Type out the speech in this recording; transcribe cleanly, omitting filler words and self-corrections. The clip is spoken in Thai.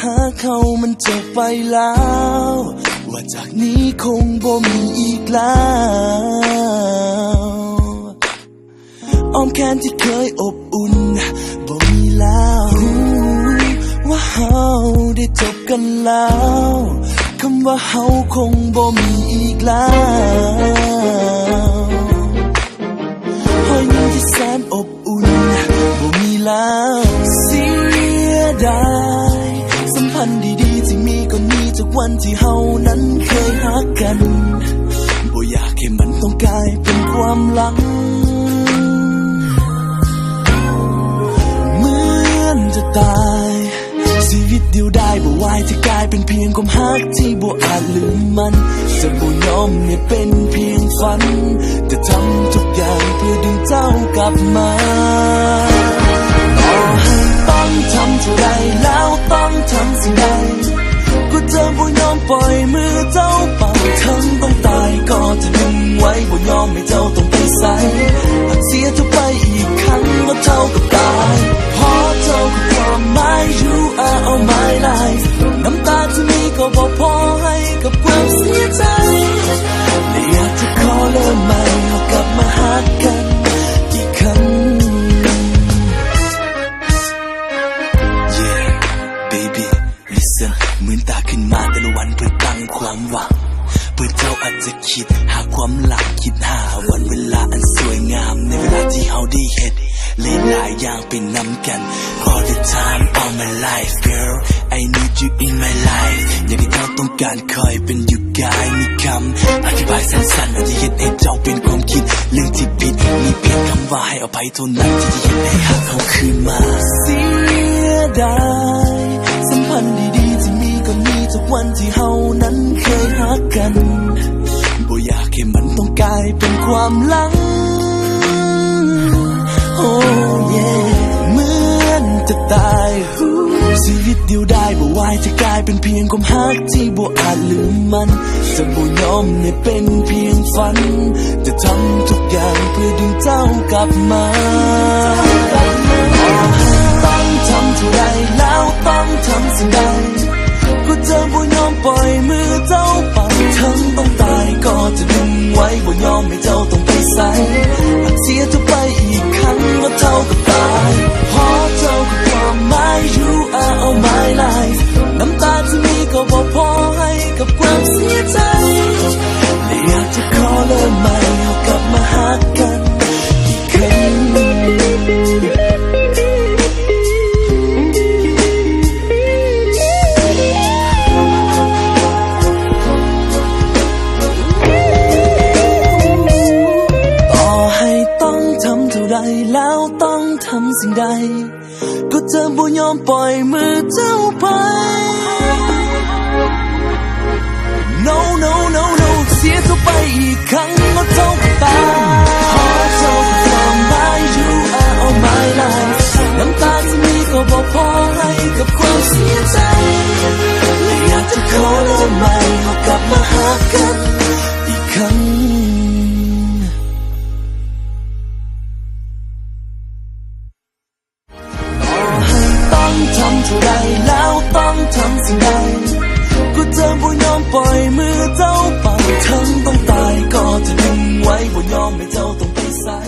หาเขามันจบไปแล้วว่าจากนี้คงบ่มีอีกแล้วอ้อมแขนที่เคยอบอุ่นบ่มีแล้วว่าเฮาได้จบกันแล้วคำว่าเฮาคงบ่มีอีกแล้วหอยยิ้มที่แสนอบอุ่นบ่มีแล้วเสียดายสัมพันธ์ดีๆที่มีก็มีจากวันที่เฮานั้นเคยรักกันบ่อยากให้มันต้องกลายเป็นความหลังเหมือนจะตายชีวิตเดียวได้บ่ไหวจะกลายเป็นเพียงความฮักที่บ่อาจลืมมันจะบ่ยอมให้เป็นเพียงฝันจะทำทุกอย่างเพื่อดึงเจ้ากลับมาต่อให้ต้องทำเท่าไรแล้วต้องทำสิ่งใดก็จะบ่ยอมปล่อยมือเจ้าไปทั้งต้องตายก็จะดึงไว้บ่ยอมให้เจ้าต้องไปใส่หากเสียเธอไปอีกครั้งก็เท่ากับตายเพราะเจ้าคือความหมาย You are all my life น้ำตาที่มีก็บ่พอให้กับความเสียใจและอยากจะขอเริ่มใหม่เอากลับมาหากันอีกครั้ง Yeah baby listen เหมือนตาขึ้นมาแต่ละวันเพื่อตั้งความหวังเพื่อเจ้าอาจจะคิดหาความหลักคิดหาวันเวลาอันสวยงามในเวลาที่เฮาได้เฮ็ดหลายอย่างเป็นนำกัน All the time all my life girl I need you in my life อย่างที่เจ้าต้องการคอยเป็นอยู่กายมีคำอธิบายสั้นๆอาจจะเห็นให้เจ้าเป็นความคิดเรื่องที่ผิดมีเพียงคำว่าให้อภัยเท่านั้นที่จะเห็นให้หักเขาคืนมาเสียดายสัมพันธ์ดีๆที่มีก็มีจากวันที่เฮานั้นเคยรักกันบ่อยากให้มันต้องกลายเป็นความหลังโอ้เย่เหมือนจะตายชีวิตเดียวได้บ่ไหวจะกลายเป็นเพียงความฮักที่บ่อาจลืมมันจะบ่ยอมให้เป็นเพียงฝันจะทำทุกอย่างเพื่อดึงเจ้ากลับมาต้องทำเท่าไรแล้วต้องทำสิ่งใดก็จะบ่ยอมปล่อยมือเจ้าไปทั้งต้องตายก็จะดึงไว้บ่ยอมให้เจ้าต้องไปใส่หากเสียเธอไปอีกครั้งก็เท่ากับตายเพราะเจ้าคือความหมาย You are all my life น้ำตาที่มีก็บ่พอให้กับความเสียใจและอยากจะขอเริ่มใหม่เอากลับมาหากันอีกครั้งแล้วต้องทำสิ่งใดก็จะบ่ยอมปล่อยมือเจ้าไป No no no no เสียเธอไปอีกครั้งก็เท่ากับตายขอเจ้าคือความหมาย You are all my life น้ำตาที่มีก็บ่พอให้กับความเสียใจและอยากจะขอเริ่มใหม่เอากลับมาหากันอีกครั้งทำเท่าไรแล้วต้องทำสิ่งใดก็จะบ่ยอมปล่อยมือเจ้าไปทั้งต้องตายก็จะดึงไว้บ่ยอมให้เจ้าต้องไปใส่